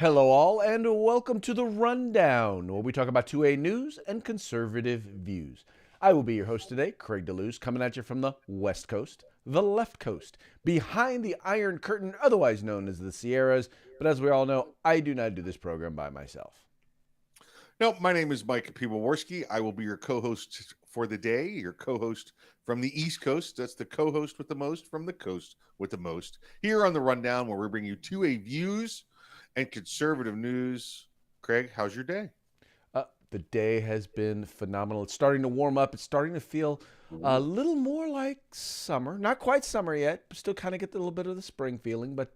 Hello, all, and welcome to the Rundown, where we talk about 2A news and conservative views. I will be your host today, Craig DeLuz, coming at you from the West Coast, the left coast, behind the Iron Curtain, otherwise known as the Sierras. But as we all know, I do not do this program by myself. No, my name is Mike Piwowarski. I will be your co-host for the day, your co-host from the East Coast. That's the co-host with the most from the coast with the most. Here on the Rundown, where we bring you 2A views and conservative news. Craig, how's your day? The day has been phenomenal. It's starting to warm up. It's starting to feel a little more like summer. Not quite summer yet, but still kind of get a little bit of the spring feeling. But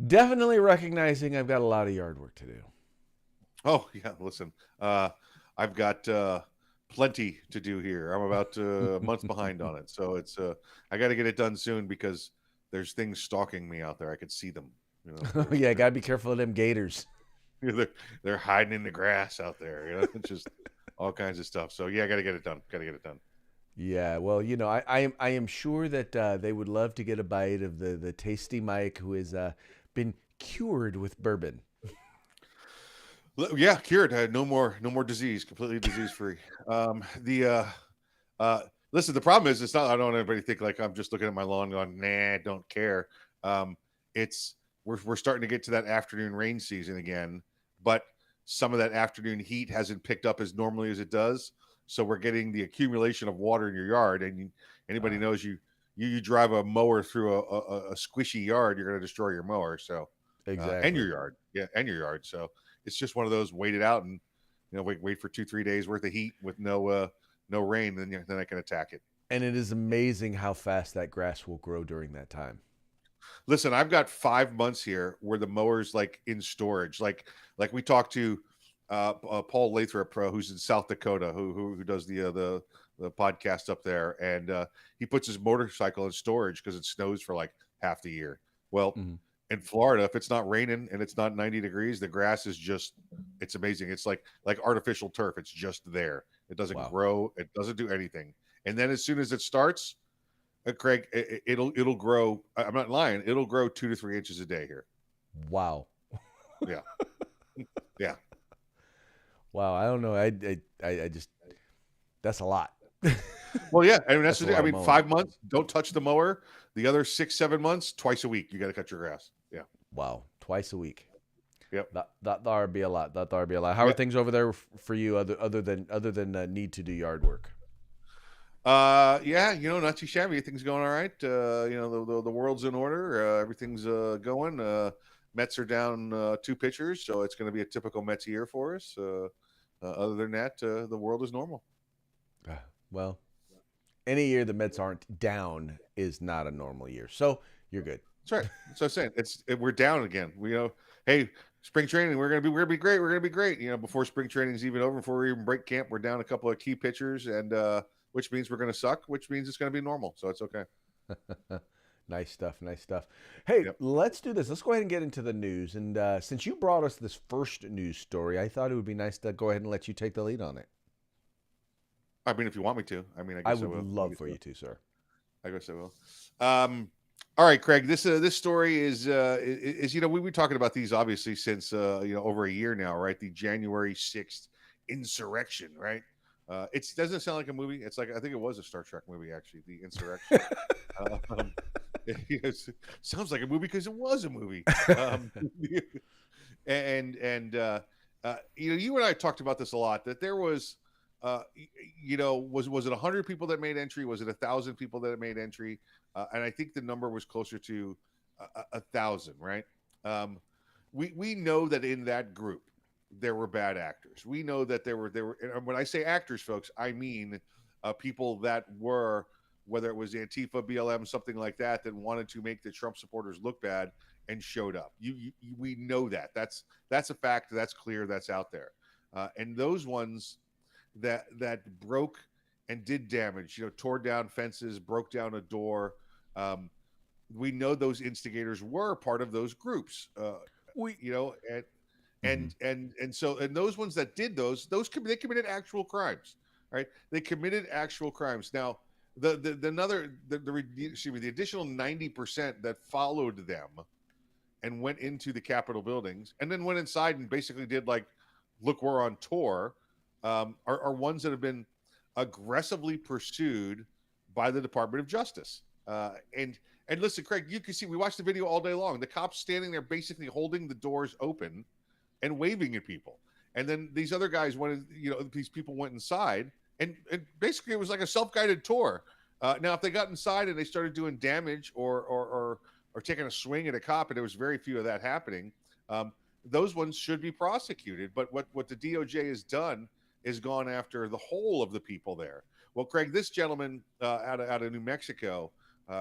definitely recognizing I've got a lot of yard work to do. Oh, yeah, listen. I've got plenty to do here. I'm about a month behind on it. So it's I got to get it done soon because there's things stalking me out there. I could see them. You know, Oh, yeah, got to be careful of them gators. they're hiding in the grass out there. It's just all kinds of stuff. So yeah, I got to get it done. Got to get it done. Yeah, well, I am sure that they would love to get a bite of the tasty Mike who has been cured with bourbon. Yeah, cured. No more disease. Completely disease free. The listen. The problem is, it's not. I don't want anybody to think like I'm just looking at my lawn going, nah, don't care. It's we're starting to get to that afternoon rain season again, but some of that afternoon heat hasn't picked up as normally as it does. So we're getting the accumulation of water in your yard, and anybody Uh, knows you drive a mower through a squishy yard, you're going to destroy your mower. So and exactly. your yard, yeah, and your yard. So it's just one of those wait it out and wait for 2-3 days worth of heat with no rain, then I can attack it. And it is amazing how fast that grass will grow during that time. Listen, I've got 5 months here where the mower's like in storage. Like we talked to Paul Lathrop, who's in South Dakota, who does the podcast up there, and he puts his motorcycle in storage because it snows for like half the year. Well, Mhm. in Florida, if it's not raining and it's not 90 degrees, the grass is just it's amazing. It's like artificial turf. It's just there. It doesn't Wow. grow. It doesn't do anything. And then as soon as it starts, Craig, it'll grow. I'm not lying. It'll grow 2 to 3 inches a day here. Wow. Yeah, yeah. Wow. I don't know. I just, that's a lot. Well, yeah. I mean, that's That's the a thing. I lot of mean, mowing. 5 months, don't touch the mower. The other 6-7 months, twice a week, you got to cut your grass. Yeah. Wow. Twice a week. Yep. That would be a lot. That would be a lot. How are Yeah. things over there for you other than need to do yard work? Yeah, not too shabby. Things going all right. The world's in order. Everything's going. Mets are down 2 pitchers, so it's going to be a typical Mets year for us. Other than that, the world is normal. Well, any year the Mets aren't down is not a normal year. So you're good. That's right. That's what I'm saying. We're down again. Hey, spring training, we're gonna be great. We're gonna be great. Before spring training is even over, before we even break camp, we're down a couple of key pitchers, and which means we're gonna suck, which means it's gonna be normal. So it's okay. Nice stuff. Nice stuff. Hey, Yep. let's do this. Let's go ahead and get into the news. And since you brought us this first news story, I thought it would be nice to go ahead and let you take the lead on it. I mean, if you want me to, I mean, I I guess I would will. love for you to, sir. I guess I will. All right, Craig. This story is we've been talking about these obviously since over a year now, right? The January 6th insurrection, right? It doesn't sound like a movie. It's like I think it was a Star Trek movie actually, the insurrection. um, sounds like a movie because it was a movie. Um, and you and I talked about this a lot. That there was, was it 100 people that made entry? Was it 1,000 people that made entry? And I think the number was closer to 1,000. Right? We know that in that group there were bad actors. We know that there were. And when I say actors, folks, I mean people that were, whether it was Antifa, BLM, something like that, that wanted to make the Trump supporters look bad and showed up. We know that. That's a fact. That's clear. That's out there. And those ones that broke and did damage, tore down fences, broke down a door. We know those instigators were part of those groups. We. And Mhm. and those ones that did they committed actual crimes, right? They committed actual crimes. Now the additional 90% that followed them and went into the Capitol buildings and then went inside and basically did like, look, we're on tour, are ones that have been aggressively pursued by the Department of Justice. And listen, Craig, you can see, we watched the video all day long. The cops standing there basically holding the doors open and waving at people. And then these other guys went, these people went inside, and basically it was like a self-guided tour. Now, if they got inside and they started doing damage or taking a swing at a cop, and there was very few of that happening, those ones should be prosecuted. But what the DOJ has done is gone after the whole of the people there. Well, Craig, this gentleman out of New Mexico,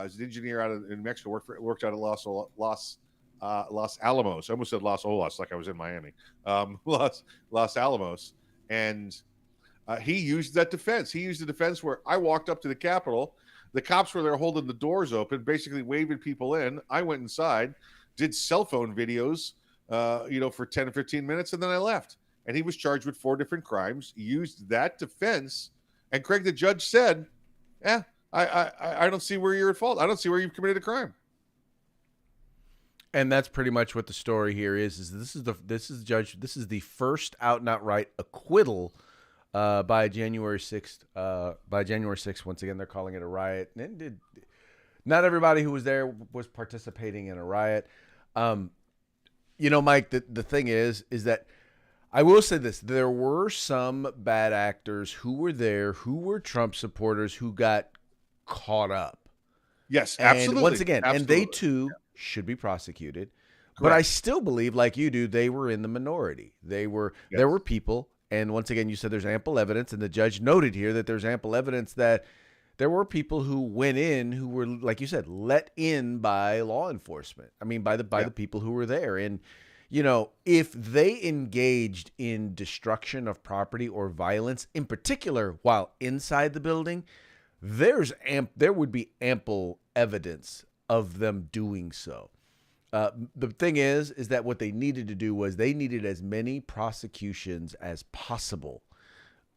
is an engineer out of New Mexico, worked out of Los Alamos. I almost said Los Olas, like I was in Miami. Los Alamos, and he used that defense. He used the defense where I walked up to the Capitol. The cops were there holding the doors open, basically waving people in. I went inside, did cell phone videos, for 10 or 15 minutes, and then I left. And he was charged with 4 different crimes, used that defense. And Craig, the judge said, I don't see where you're at fault. I don't see where you've committed a crime. And that's pretty much what the story here is this is the first out and outright acquittal by January 6th. By January 6th, once again, they're calling it a riot. And not everybody who was there was participating in a riot. Mike, the thing is that I will say this. There were some bad actors who were there, who were Trump supporters, who got caught up. Yes, absolutely. And once again, absolutely. And they too should be prosecuted. Correct. But I still believe, like you do, they were in the minority. There were people, and once again, you said there's ample evidence, and the judge noted here that there's ample evidence that there were people who went in who were, like you said, let in by law enforcement. I mean, by the people who were there. And if they engaged in destruction of property or violence, in particular while inside the building, there would be ample evidence of them doing so. The thing is that what they needed to do was they needed as many prosecutions as possible.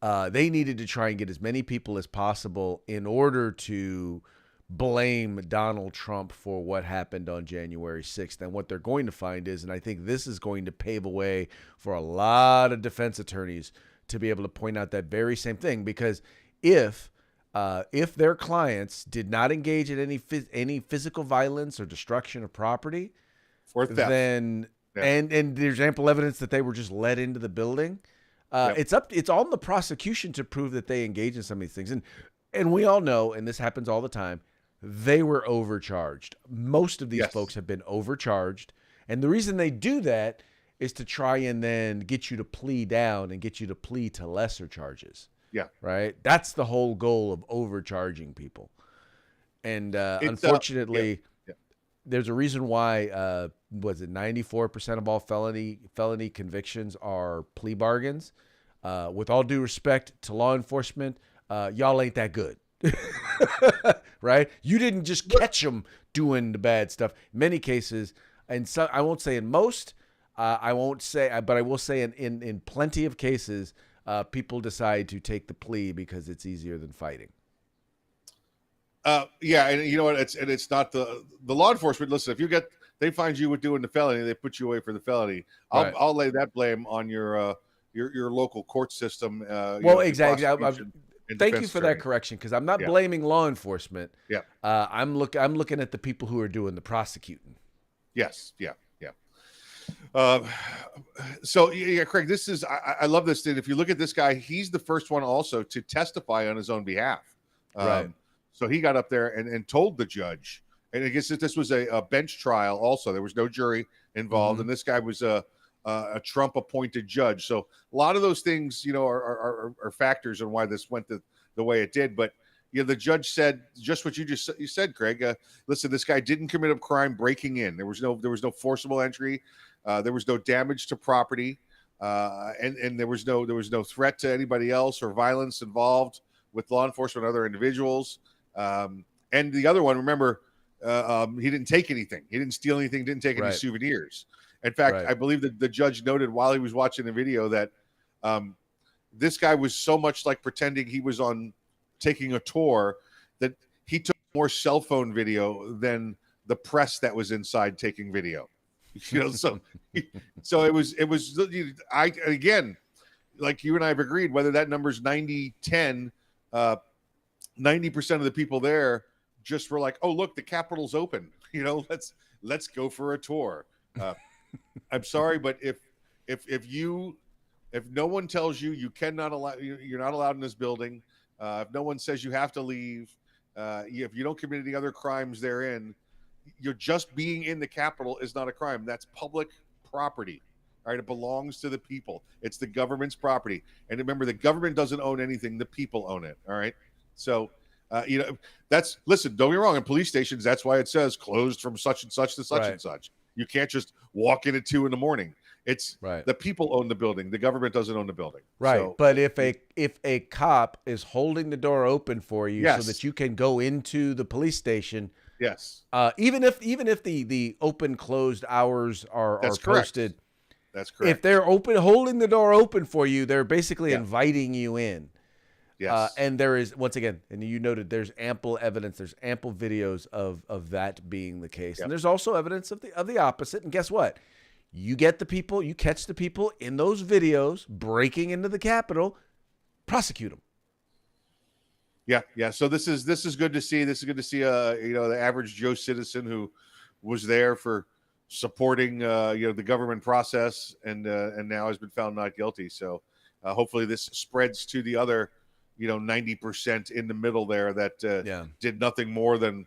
They needed to try and get as many people as possible in order to blame Donald Trump for what happened on January 6th. And what they're going to find is, and I think this is going to pave a way for a lot of defense attorneys to be able to point out that very same thing, because if their clients did not engage in any physical violence or destruction of property, or theft, then and there's ample evidence that they were just let into the building, it's on the prosecution to prove that they engage in some of these things. And we all know, and this happens all the time, they were overcharged. Most of these folks have been overcharged. And the reason they do that is to try and then get you to plea down and get you to plea to lesser charges. Yeah. Right? That's the whole goal of overcharging people. And unfortunately, there's a reason why, 94% of all felony convictions are plea bargains. With all due respect to law enforcement, y'all ain't that good. Right? You didn't just catch them doing the bad stuff. In many cases, and some, I won't say in most, but I will say in plenty of cases, people decide to take the plea because it's easier than fighting. And you know what? It's not the law enforcement. Listen, if they find you with doing the felony, they put you away for the felony. I'll lay that blame on your local court system. Exactly. Thank you for that correction, because I'm not blaming law enforcement. Yeah. I'm looking at the people who are doing the prosecuting. Yes. Yeah. So Craig, this is I love this thing. If you look at this guy, he's the first one also to testify on his own behalf. Right. So he got up there and told the judge, and I guess this was a bench trial. Also, there was no jury involved, and this guy was a Trump appointed judge. So a lot of those things, are factors on why this went the way it did. But the judge said just what you said, Craig. Listen, this guy didn't commit a crime breaking in. There was no forcible entry. There was no damage to property, and there was no threat to anybody else or violence involved with law enforcement or other individuals. And the other one, remember, he didn't take anything. He didn't steal anything. Didn't take any souvenirs. In fact, I believe that the judge noted while he was watching the video that this guy was so much like pretending he was taking a tour that he took more cell phone video than the press that was inside taking video. So it was I again, like you and I have agreed, whether that number's 90-10, 90% of the people there just were like, oh, look, the Capitol's open. Let's go for a tour. I'm sorry, but if no one tells you cannot allow, you're not allowed in this building, if no one says you have to leave, if you don't commit any other crimes therein, you're just being in the Capitol is not a crime. That's public property. All right, it belongs to the people. It's the government's property. And remember, the government doesn't own anything. The people own it. All right. So, listen, don't get me wrong. In police stations, that's why it says closed from such and such to such and such. You can't just walk in at 2 a.m. It's the people own the building. The government doesn't own the building. Right. So, but if a cop is holding the door open for you so that you can go into the police station, yes. Even if the open closed hours are posted, that's correct. If they're holding the door open for you, they're basically inviting you in. Yes. And there is, once again, and you noted, there's ample evidence, there's ample videos of that being the case. Yep. And there's also evidence of the opposite. And guess what? You catch the people in those videos breaking into the Capitol, prosecute them. Yeah. So this is good to see. This is good to see the average Joe citizen who was there for supporting the government process and now has been found not guilty. So hopefully this spreads to the other 90% in the middle there that did nothing more than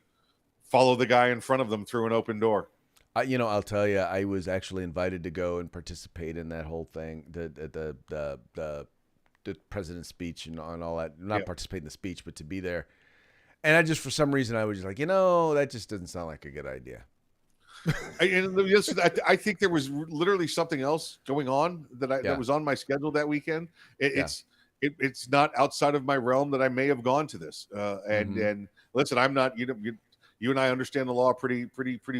follow the guy in front of them through an open door. I'll tell you, I was actually invited to go and participate in that whole thing, the president's speech and all that. Not participate in the speech, but to be there. And I just, for some reason, I was just like, that just doesn't sound like a good idea. I think there was literally something else going on that was on my schedule that weekend. It's not outside of my realm that I may have gone to this. And listen, I'm not. You and I understand the law pretty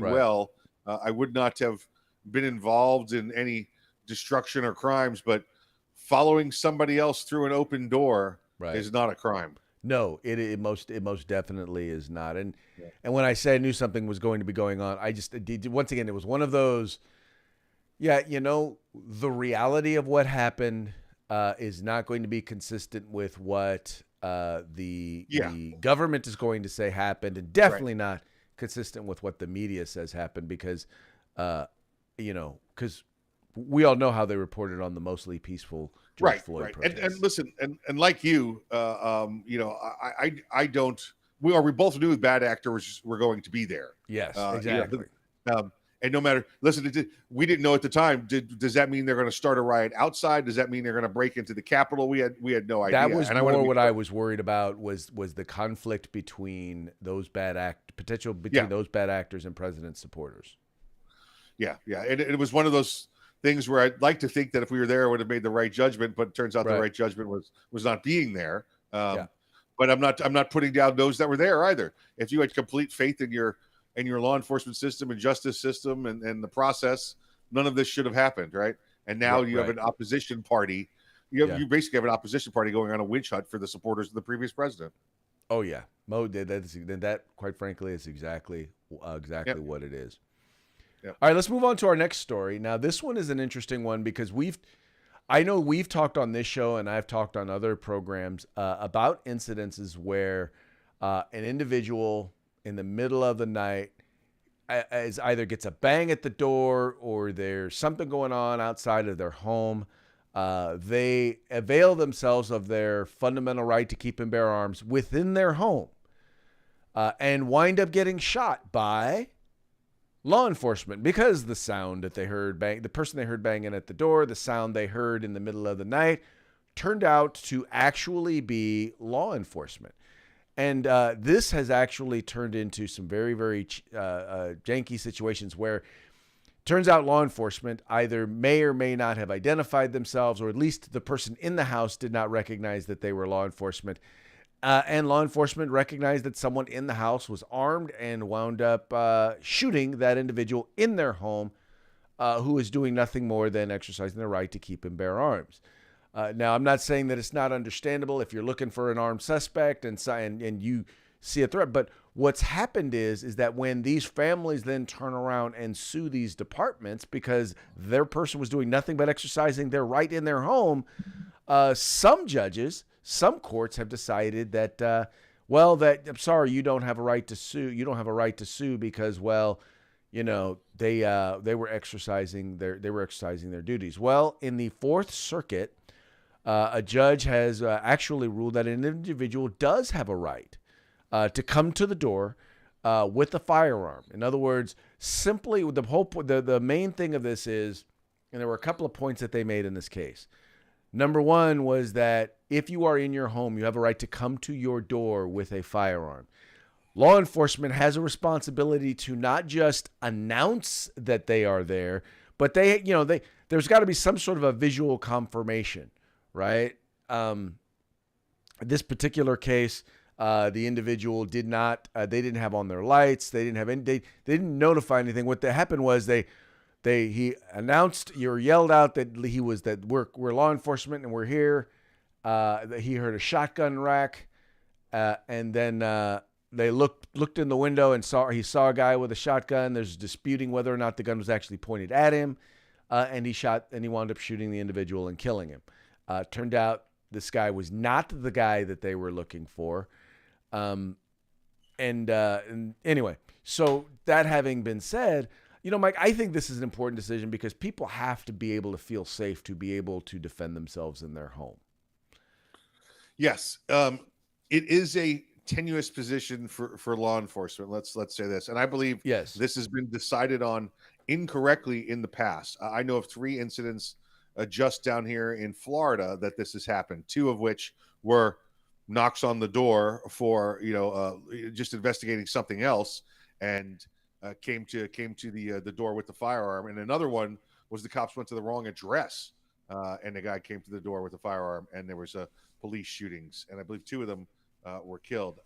well. I would not have been involved in any destruction or crimes, but following somebody else through an open door is not a crime. No, it most definitely is not. And when I say I knew something was going to be going on, I just once again, it was one of those. Yeah, the reality of what happened is not going to be consistent with what the government is going to say happened, and definitely not consistent with what the media says happened, because because we all know how they reported on the mostly peaceful George Floyd protests. And listen, and like you, I don't. We both knew bad actors were going to be there. Yes, exactly. And no matter, listen, we didn't know at the time. Does that mean they're going to start a riot outside? Does that mean they're going to break into the Capitol? We had no idea. That was more what I was worried about was the conflict between those bad actors and president supporters. Yeah. And it was one of those things where I'd like to think that if we were there, I would have made the right judgment. But it turns out the right judgment was not being there. But I'm not putting down those that were there either. If you had complete faith in your law enforcement system and justice system and the process, none of this should have happened, right? And now you have an opposition party. You basically have an opposition party going on a witch hunt for the supporters of the previous president. Oh yeah, Mo did that. Quite frankly, is exactly what it is. Yep. All right, let's move on to our next story. Now, this one is an interesting one because I know we've talked on this show and I've talked on other programs about incidences where an individual in the middle of the night either gets a bang at the door or there's something going on outside of their home. They avail themselves of their fundamental right to keep and bear arms within their home and wind up getting shot by law enforcement because the sound that they heard the person they heard banging at the door, the sound they heard in the middle of the night turned out to actually be law enforcement. And this has actually turned into some very, very janky situations where it turns out law enforcement either may or may not have identified themselves, or at least the person in the house did not recognize that they were law enforcement. And law enforcement recognized that someone in the house was armed and wound up shooting that individual in their home who was doing nothing more than exercising their right to keep and bear arms. Now, I'm not saying that it's not understandable if you're looking for an armed suspect and you see a threat, but what's happened is that when these families then turn around and sue these departments because their person was doing nothing but exercising their right in their home, some judges, some courts have decided that, I'm sorry, you don't have a right to sue. You don't have a right to sue because, they were exercising their duties. Well, in the Fourth Circuit, a judge has actually ruled that an individual does have a right to come to the door with a firearm. In other words, simply the main thing of this is, and there were a couple of points that they made in this case. Number one was that if you are in your home, you have a right to come to your door with a firearm. Law enforcement has a responsibility to not just announce that they are there, but there's got to be some sort of a visual confirmation, right? This particular case, the individual did not. They didn't have on their lights. They didn't have any. They didn't notify anything. What happened was he announced or yelled out that we're law enforcement and we're here. That he heard a shotgun rack, and then they looked in the window and he saw a guy with a shotgun. There's disputing whether or not the gun was actually pointed at him, and he wound up shooting the individual and killing him. Turned out this guy was not the guy that they were looking for. And anyway, so that having been said, Mike, I think this is an important decision because people have to be able to feel safe to be able to defend themselves in their home. Yes. It is a tenuous position for law enforcement. Let's say this. And I believe this has been decided on incorrectly in the past. I know of 3 incidents just down here in Florida that this has happened, 2 of which were knocks on the door for, just investigating something else, and came to the door with the firearm. And another one was the cops went to the wrong address, and the guy came to the door with a firearm, and there was police shootings, and I believe 2 of them were killed.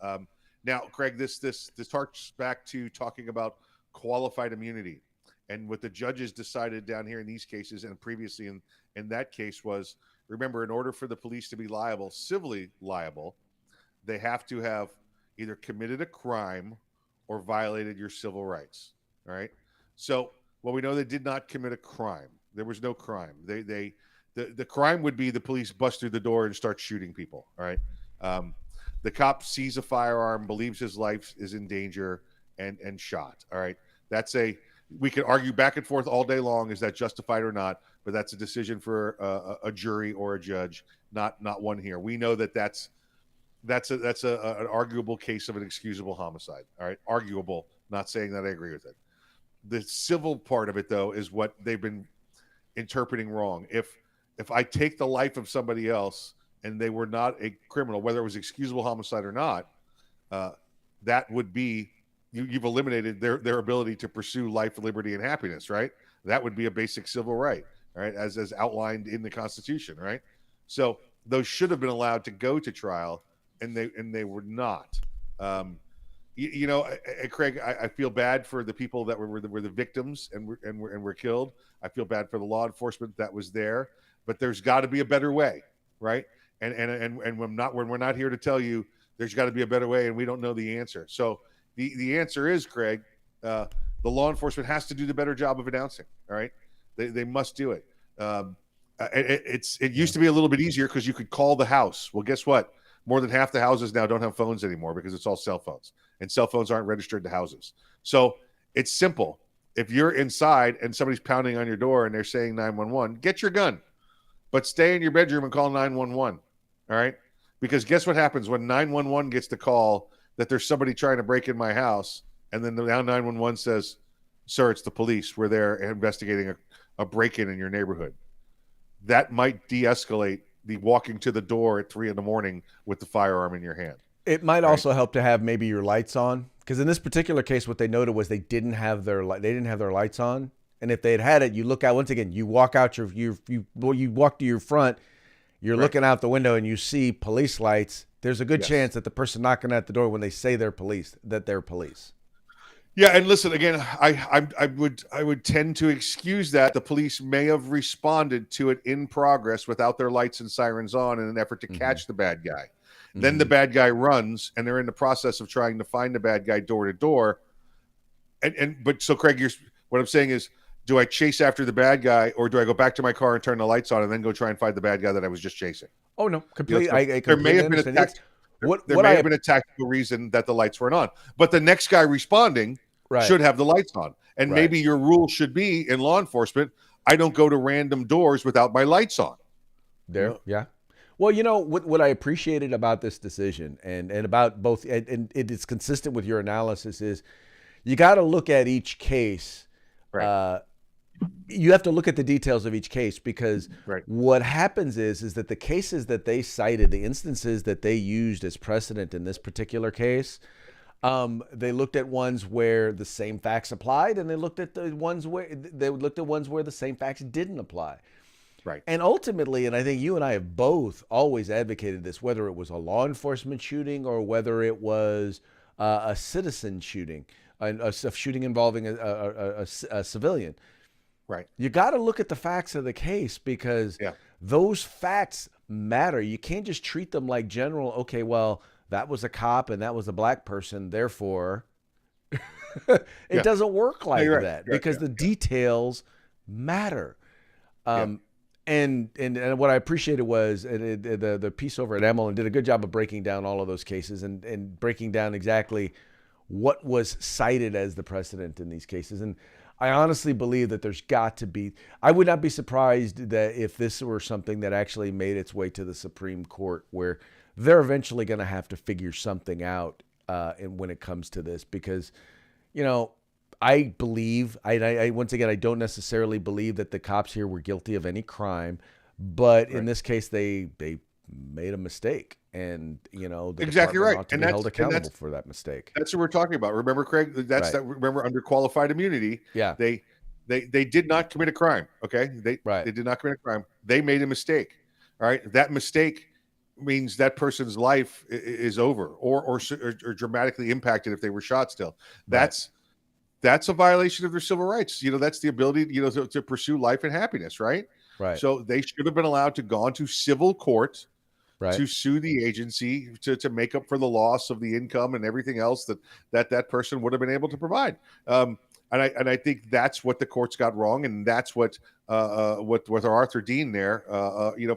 Now, Craig, this harks back to talking about qualified immunity, and what the judges decided down here in these cases and previously in that case was, remember, in order for the police to be liable, civilly liable, they have to have either committed a crime or violated your civil rights. All right. So, well, we know they did not commit a crime. There was no crime. The crime would be the police bust through the door and start shooting people. All right. The cop sees a firearm, believes his life is in danger, and shot. All right. We could argue back and forth all day long. Is that justified or not? But that's a decision for a jury or a judge, not one here. We know that's an arguable case of an excusable homicide. All right. Arguable. Not saying that I agree with it. The civil part of it, though, is what they've been interpreting wrong. If I take the life of somebody else and they were not a criminal, whether it was excusable homicide or not, that would be, you've eliminated their ability to pursue life, liberty, and happiness, right? That would be a basic civil right, right, as outlined in the Constitution, right? So those should have been allowed to go to trial, and they were not. Craig, I feel bad for the people that were the victims and were killed. I feel bad for the law enforcement that was there, but there's got to be a better way, right? And we're not here to tell you there's got to be a better way, and we don't know the answer. So the answer is, Craig, the law enforcement has to do the better job of announcing. All right, they must do it. It used to be a little bit easier because you could call the house. Well, guess what? More than half the houses now don't have phones anymore because it's all cell phones, and cell phones aren't registered to houses. So it's simple. If you're inside and somebody's pounding on your door and they're saying 911, get your gun, but stay in your bedroom and call 911. All right, because guess what happens when 911 gets the call that there's somebody trying to break in my house, and then now 911 says, "Sir, it's the police. We're there investigating a break-in in your neighborhood." That might de-escalate the walking to the door at 3 a.m. with the firearm in your hand. It might also help to have maybe your lights on, because in this particular case, what they noted was they didn't have their lights on, and if they had it, you look out once again. You walk out you walk to your front. You're looking out the window and you see police lights. There's a good chance that the person knocking at the door, when they say they're police, that they're police. Yeah, and listen again. I would tend to excuse that. The police may have responded to it in progress without their lights and sirens on in an effort to catch the bad guy. Then the bad guy runs, and they're in the process of trying to find the bad guy door to door. But so Craig, what I'm saying is, do I chase after the bad guy, or do I go back to my car and turn the lights on and then go try and find the bad guy that I was just chasing? Oh no, You know, completely. so I there may completely have been a understand. It's there what may I have been a tactical reason that the lights weren't on, but the next guy responding right, should have the lights on. And right maybe your rule should be in law enforcement: I don't go to random doors without my lights on. there. Yeah. Well, what I appreciated about this decision and about both, and it is consistent with your analysis, is you got to look at each case. Right. You have to look at the details of each case, because Right. what happens is that the cases that they cited, the instances that they used as precedent in this particular case, they looked at ones where the same facts applied, and they looked at the ones where the same facts didn't apply. Right. And ultimately, and I think you and I have both always advocated this, whether it was a law enforcement shooting or whether it was a citizen shooting, a shooting involving a civilian. Right. You got to look at the facts of the case, because those facts matter. You can't just treat them like general, okay, well, that was a cop and that was a black person, therefore it doesn't work like that, because the details matter. And what I appreciated was the piece over at Emily did a good job of breaking down all of those cases and breaking down exactly what was cited as the precedent in these cases. And I honestly believe that there's got to be, I would not be surprised that if this were something that actually made its way to the Supreme Court, where they're eventually going to have to figure something out when it comes to this, because, I believe, I once again, I don't necessarily believe that the cops here were guilty of any crime, but in this case, they made a mistake, and the Exactly department right. ought to be held accountable for that mistake. That's what we're talking about. Remember, Craig? Remember, under qualified immunity, Yeah. they did not commit a crime. Okay, they did not commit a crime. They made a mistake. All right, that mistake means that person's life is over, or dramatically impacted if they were shot. Still, that's a violation of their civil rights. That's the ability, to pursue life and happiness, right? Right. So they should have been allowed to go on to civil court to Right. sue the agency to make up for the loss of the income and everything else that person would have been able to provide. And I think that's what the courts got wrong, and that's what our Arthur Dean there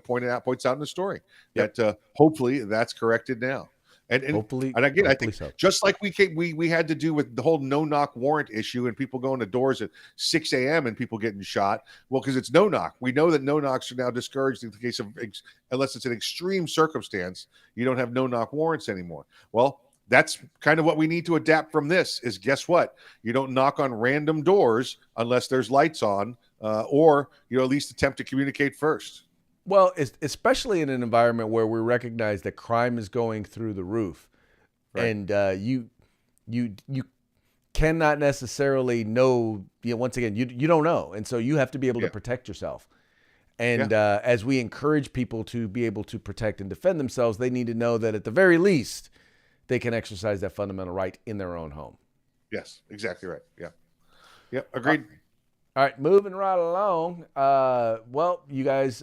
points out in the story. That hopefully that's corrected now. And Hopefully, again, I think so. just like we had to do with the whole no-knock warrant issue and people going to doors at 6 a.m. and people getting shot. Well, because it's no-knock. We know that no-knocks are now discouraged in the case of, unless it's an extreme circumstance, you don't have no-knock warrants anymore. Well, that's kind of what we need to adapt from this is, guess what? You don't knock on random doors unless there's lights on, or at least attempt to communicate first. Well, especially in an environment where we recognize that crime is going through the roof, and you cannot necessarily know. Once again, you don't know, and so you have to be able to protect yourself. And as we encourage people to be able to protect and defend themselves, they need to know that at the very least, they can exercise that fundamental right in their own home. Yes, exactly right. Yeah, agreed. All right, moving right along. Well, you guys,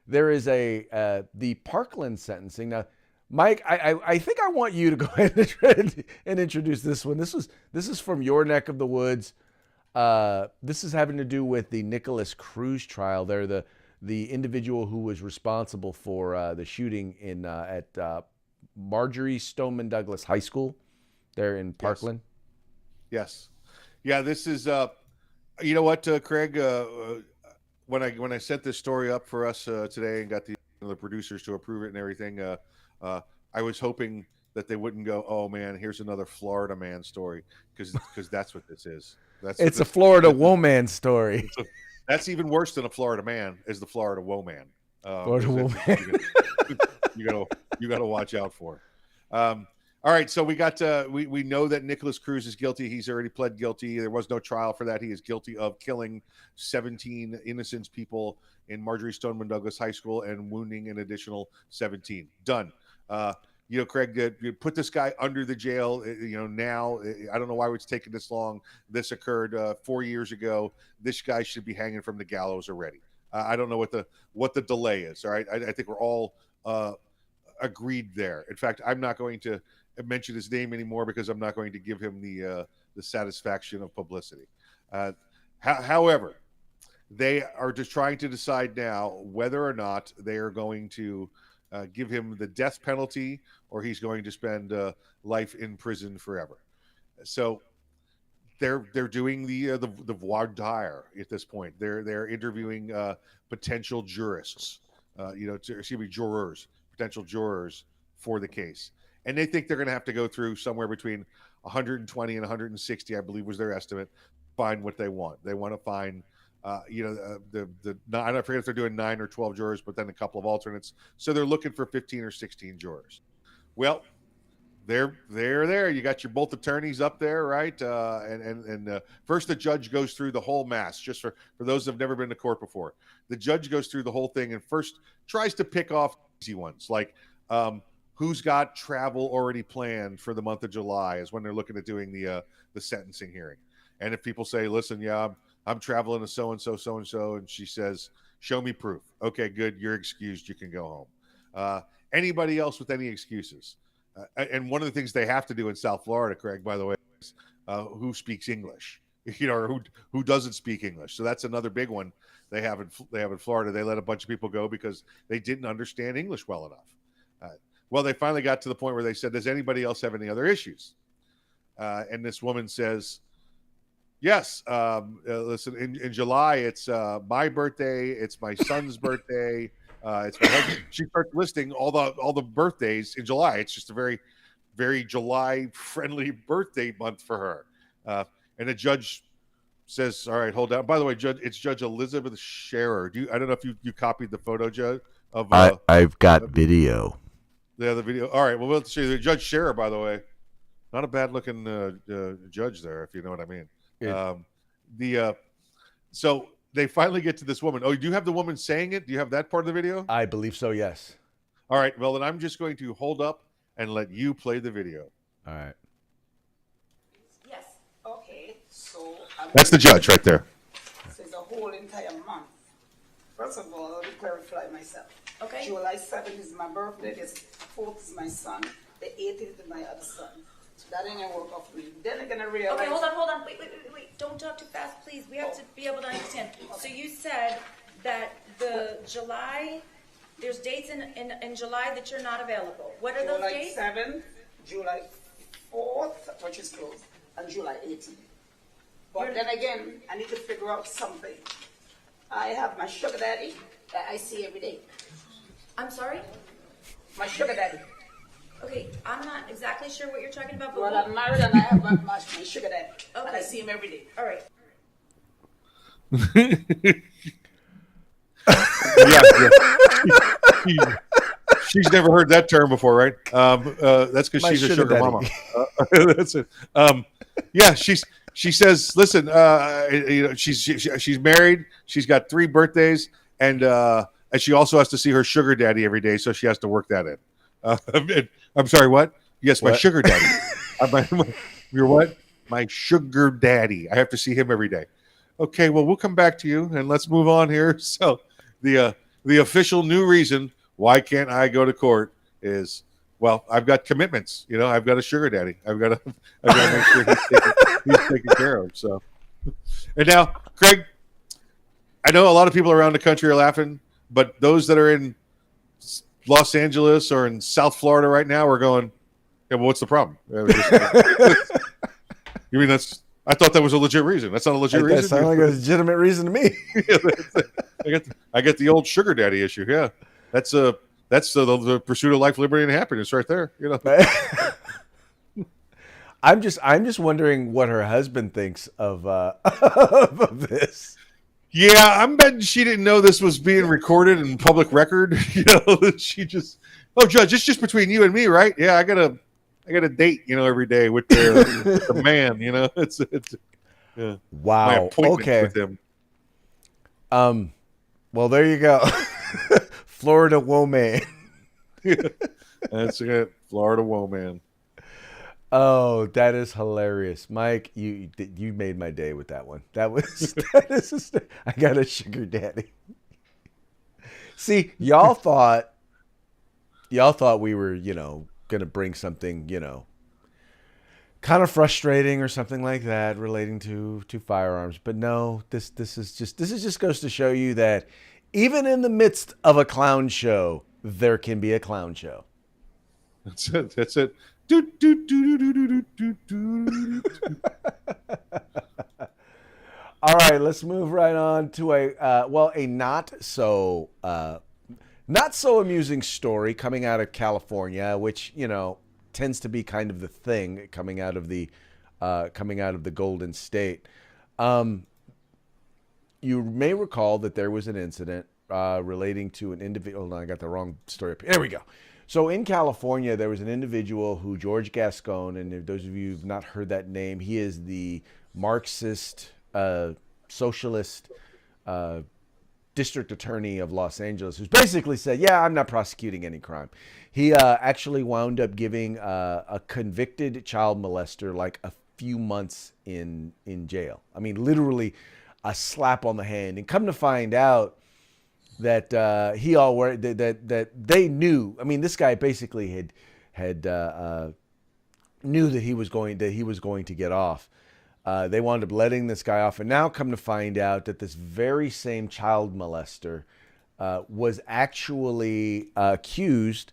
there is the Parkland sentencing. Now, Mike, I think I want you to go ahead and introduce this one. This is from your neck of the woods. This is having to do with the Nicholas Cruz trial. They're the individual who was responsible for the shooting at Marjorie Stoneman Douglas High School there in Parkland. Yes. Yeah, this is you know what, Craig, when I set this story up for us today and got the producers to approve it and everything, I was hoping that they wouldn't go, oh man, here's another Florida man story, because that's what this is. It's a Florida woman story. That's even worse than a Florida man, is the Florida woman. Florida woman. You got to watch out for. All right, so we know that Nicholas Cruz is guilty. He's already pled guilty. There was no trial for that. He is guilty of killing 17 innocent people in Marjorie Stoneman Douglas High School and wounding an additional 17. Done. Craig, you put this guy under the jail. Now I don't know why it's taking this long. This occurred 4 years ago. This guy should be hanging from the gallows already. I don't know what the delay is. All right, I think we're all. agreed there. In fact, I'm not going to mention his name anymore because I'm not going to give him the satisfaction of publicity. However, they are just trying to decide now whether or not they are going to give him the death penalty or he's going to spend life in prison forever. So they're doing the voir dire at this point. They're interviewing potential jurists, jurors, potential jurors for the case, and they think they're going to have to go through somewhere between 120 and 160, I believe was their estimate. Find what they want. They want to find, I don't forget if they're doing 9 or 12 jurors, but then a couple of alternates. So they're looking for 15 or 16 jurors. Well, they're there. You got your both attorneys up there, right? And first the judge goes through the whole mass. Just for those who've never been to court before, the judge goes through the whole thing and first tries to pick off easy ones, like who's got travel already planned for the month of July is when they're looking at doing the sentencing hearing. And if people say, "Listen, yeah, I'm traveling to so and so," and she says, "Show me proof." Okay, good. You're excused. You can go home. Anybody else with any excuses? And one of the things they have to do in South Florida, Craig, by the way, is who speaks English, or who doesn't speak English. So that's another big one they have in Florida. They let a bunch of people go because they didn't understand English well enough. Well, they finally got to the point where they said, "Does anybody else have any other issues?" And this woman says, "Yes. Listen, in July, it's my birthday. It's my son's birthday. It's my husband." She starts listing all the birthdays in July. It's just a very, very July-friendly birthday month for her. And the judge says, "All right, hold on." By the way, Judge, it's Judge Elizabeth Scherer. I don't know if you copied the photo, Judge. I've got video. Yeah, the video. All right. Well, we'll see. Judge Scherer, by the way, not a bad-looking judge there, if you know what I mean. Yeah. So they finally get to this woman. Oh, do you have the woman saying it? Do you have that part of the video? I believe so, yes. All right. Well, then I'm just going to hold up and let you play the video. All right. Yes. Okay. So that's the judge right there. So it's a whole entire month. First of all, let me clarify myself. Okay. July 7th is my birthday. The 4th is my son. The 18th is my other son. So that ain't gonna work off for me. Then I'm gonna realize. Okay, hold on. Wait. Don't talk too fast, please. We have to be able to understand. So you said that there's dates in July that you're not available. What are those dates? July 7th, July 4th, which is closed, and July 18th. But then again, I need to figure out something. I have my sugar daddy that I see every day. I'm sorry? My sugar daddy. Okay, I'm not exactly sure what you're talking about, but Well, I'm married and I have my sugar daddy. Okay. And I see him every day. All right. Yeah. She's never heard that term before, right? That's because she's a sugar mama. That's it. Yeah, she says, "Listen, she's married. She's got 3 birthdays, and she also has to see her sugar daddy every day, so she has to work that in." I'm sorry, what? Yes, my sugar daddy. You're what? My sugar daddy. I have to see him every day. Okay, well, we'll come back to you, and let's move on here. So the official new reason why can't I go to court is, well, I've got commitments. I've got a sugar daddy. I've got to make sure he's taken care of. So, and now, Craig, I know a lot of people around the country are laughing, but those that are in Los Angeles or in South Florida right now are going, "Yeah, well, what's the problem?" You mean I thought that was a legit reason. That's not a legit reason. That sounds like a legitimate reason to me. I get the old sugar daddy issue. Yeah, that's the pursuit of life, liberty, and happiness right there. I'm just wondering what her husband thinks of of this. Yeah, I'm betting she didn't know this was being recorded in public record. She just, "Oh, Judge, it's just between you and me, right? Yeah, I got a date, every day with the man. It's yeah. Wow. My appointment Okay. with him." Well, there you go. Florida woman. That's it. Florida woman. Oh, that is hilarious, Mike. You made my day with that one. That is. I got a sugar daddy. See, y'all thought y'all thought we were, going to bring something, kind of frustrating or something like that relating to firearms. But no, this just goes to show you that even in the midst of a clown show, there can be a clown show. That's it. That's it. Do, do, do, do, do, do, do, do. All right, let's move right on to a not so amusing story coming out of California, which tends to be kind of the thing coming out of the Golden State. You may recall that there was an incident relating to an individual. Hold on, I got the wrong story up here. There we go. So in California, there was an individual who, George Gascon, and if those of you who've not heard that name, he is the Marxist socialist district attorney of Los Angeles, who's basically said, yeah, I'm not prosecuting any crime. He actually wound up giving a convicted child molester like a few months in jail. I mean, literally a slap on the hand. And come to find out that that they knew. I mean, this guy basically had knew that he was going to get off. They wound up letting this guy off, and now come to find out that this very same child molester was actually accused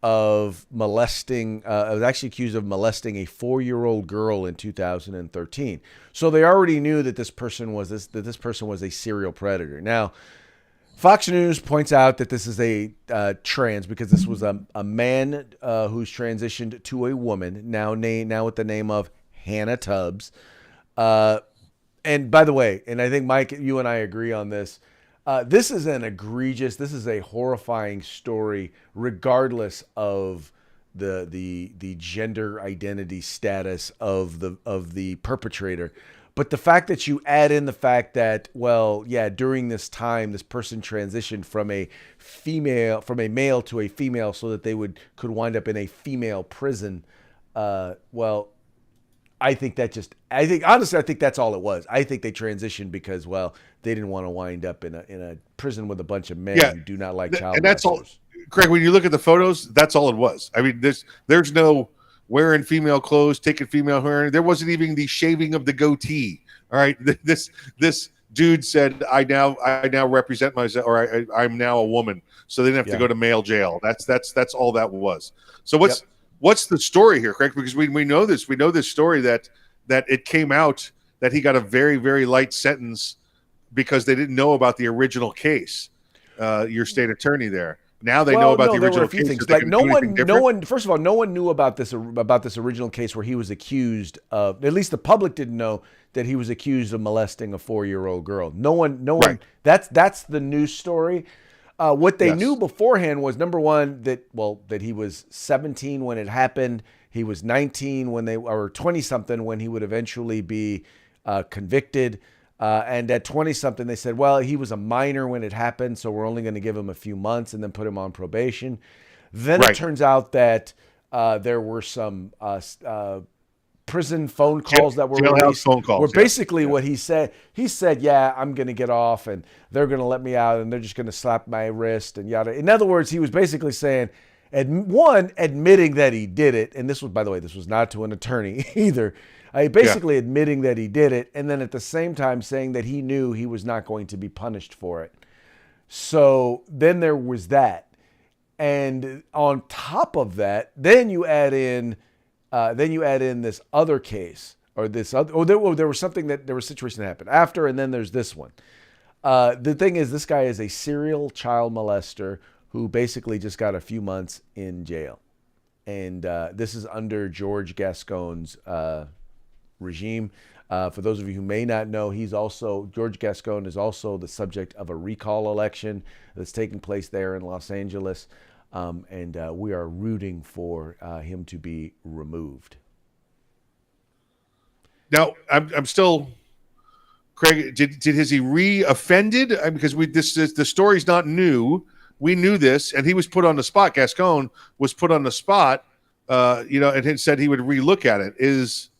of molesting a 4-year-old girl in 2013. So they already knew that this person was a serial predator. Now, Fox News points out that this is a trans, because this was a man who's transitioned to a woman, now with the name of Hannah Tubbs. And by the way, and I think, Mike, you and I agree on this, this is a horrifying story, regardless of the gender identity status of the perpetrator. But the fact that you add in the fact that, well, yeah, during this time, this person transitioned from a male to a female, so that they could wind up in a female prison. Well, I think that's all it was. I think they transitioned because, well, they didn't want to wind up in a prison with a bunch of men who do not like child molesters. And that's all, Craig. When you look at the photos, that's all it was. I mean, there's no wearing female clothes, taking female hair. There wasn't even the shaving of the goatee. All right, this dude said, "I now represent myself, or I'm now a woman," so they didn't have to go to male jail. That's all that was. So what's the story here, Craig? Because we know this. We know this story that it came out that he got a very, very light sentence because they didn't know about the original case. Your state attorney there. Now they know about the original case. Things. Like no one. First of all, no one knew about this original case where he was accused of. At least the public didn't know that he was accused of molesting a 4-year-old girl. No one. That's the news story. What they knew beforehand was, number one, that he was 17 when it happened. He was 19 or 20 something when he would eventually be convicted. And at 20 something, they said, well, he was a minor when it happened, so we're only going to give him a few months and then put him on probation. Then it turns out that there were some prison phone calls that were released. Phone calls, where basically what he said, yeah, I'm going to get off and they're going to let me out and they're just going to slap my wrist and yada. In other words, he was basically saying, admitting that he did it. And this was, by the way, this was not to an attorney either. Basically admitting that he did it, and then at the same time saying that he knew he was not going to be punished for it. So then there was that. And on top of that, then you add in this other case, or this other, there was a situation that happened after, and then there's this one. The thing is, this guy is a serial child molester who basically just got a few months in jail. And this is under George Gascon's regime. For those of you who may not know, George Gascon is also the subject of a recall election that's taking place there in Los Angeles. And we are rooting for him to be removed. Now, I'm still, Craig. Has he re-offended? Because the story's not new. We knew this, and he was put on the spot. Gascon was put on the spot, and had said he would relook at it. Is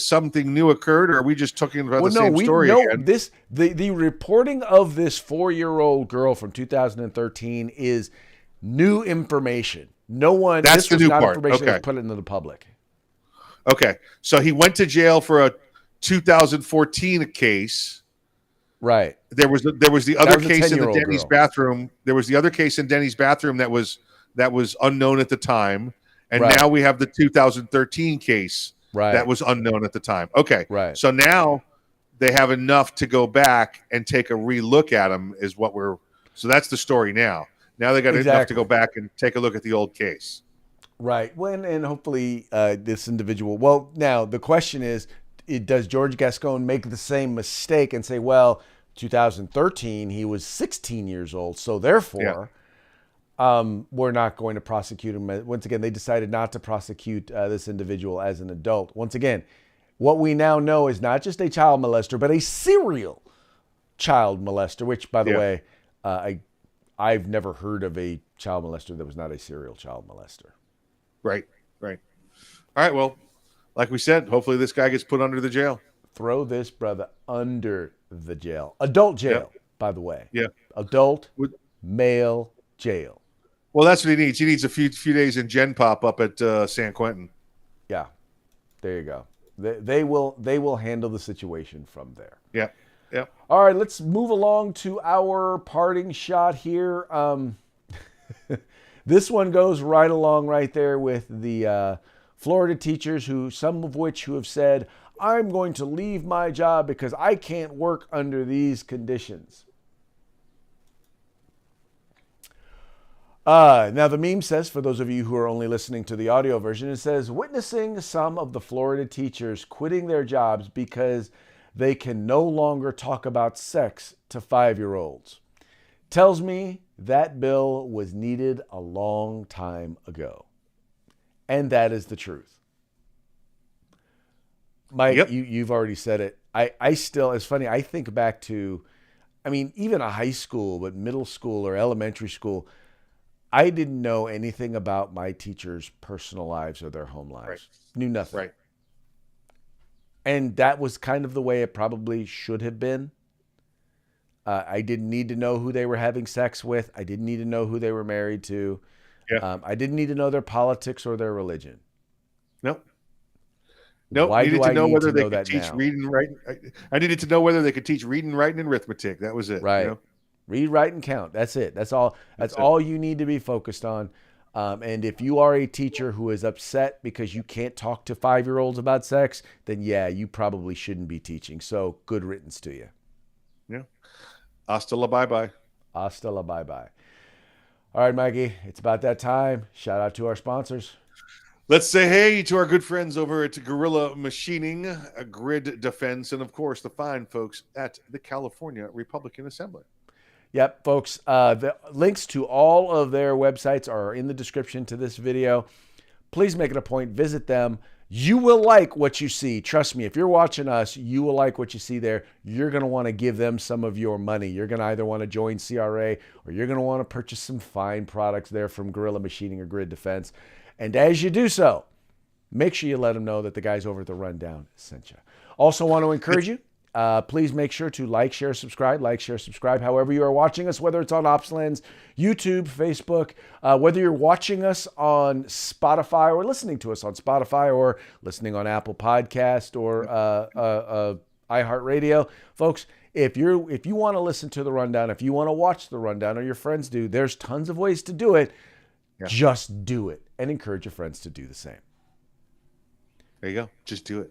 something new occurred, or are we just talking about the same story again? The reporting of this 4-year-old girl from 2013 is New information. No one. That's This the was new not part. information that Okay. was put into the public. Okay. So he went to jail for a 2014 case. Right. There was the other was a case in the 10-year-old Denny's girl. bathroom. There was the other case in Denny's bathroom that was unknown at the time, and Right. now we have the 2013 case Right. that was unknown at the time. Okay, Right. so now they have enough to go back and take a relook at him. So that's the story now. Now they got enough to Exactly. go back and take a look at the old case. Right. And hopefully this individual. Well, now the question is, does George Gascon make the same mistake and say, well, 2013 he was 16 years old, so therefore we're not going to prosecute him. Once again, they decided not to prosecute this individual as an adult. Once again, what we now know is not just a child molester, but a serial child molester. Which, by the way, I've never heard of a child molester that was not a serial child molester. Right. All right. Well, like we said, hopefully this guy gets put under the jail. Throw this brother under the jail. Adult jail, by the way. Yeah. Adult male jail. Well, that's what he needs. He needs a few days in Gen Pop up at San Quentin. Yeah. There you go. They will handle the situation from there. Yeah. All right, let's move along to our parting shot here. This one goes right along right there with the Florida teachers, some of which have said, I'm going to leave my job because I can't work under these conditions. Now the meme says, for those of you who are only listening to the audio version, it says, witnessing some of the Florida teachers quitting their jobs because they can no longer talk about sex to 5-year-olds. Tells me that bill was needed a long time ago. And that is the truth. Mike, you've already said it. I still, it's funny, I think back to, even a high school, but middle school or elementary school, I didn't know anything about my teachers' personal lives or their home lives. Right. Knew nothing. Right. And that was kind of the way it probably should have been. I didn't need to know who they were having sex with. I didn't need to know who they were married to. Yeah. I didn't need to know their politics or their religion. Nope. Why needed do to I know need whether to they know could that teach now? reading, writing. I needed to know whether they could teach reading, writing, and arithmetic. That was it. Right. You know? Read, write, and count. That's it. That's all. That's it. all you need to be focused on. And if you are a teacher who is upset because you can't talk to 5-year-olds about sex, then yeah, you probably shouldn't be teaching. So good riddance to you. Yeah. Hasta la bye-bye. Hasta la bye-bye. All right, Mikey, it's about that time. Shout out to our sponsors. Let's say hey to our good friends over at Gorilla Machining, Grid Defense, and of course the fine folks at the California Republican Assembly. Yep, folks, the links to all of their websites are in the description to this video. Please make it a point, visit them. You will like what you see. Trust me, if you're watching us, you will like what you see there. You're going to want to give them some of your money. You're going to either want to join CRA or you're going to want to purchase some fine products there from Gorilla Machining or Grid Defense. And as you do so, make sure you let them know that the guys over at the Rundown sent you. Also want to encourage you, please make sure to like, share, subscribe, however you are watching us, whether it's on OpsLens, YouTube, Facebook, whether you're watching us on Spotify or listening to us on Spotify or listening on Apple Podcast or iHeartRadio. Folks, if you want to listen to the Rundown, if you want to watch the Rundown or your friends do, there's tons of ways to do it. Yeah. Just do it and encourage your friends to do the same. There you go. Just do it.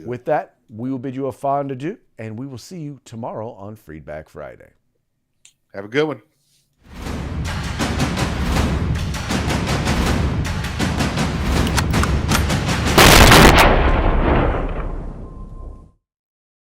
With that, we will bid you a fond adieu, and we will see you tomorrow on Feedback Friday. Have a good one.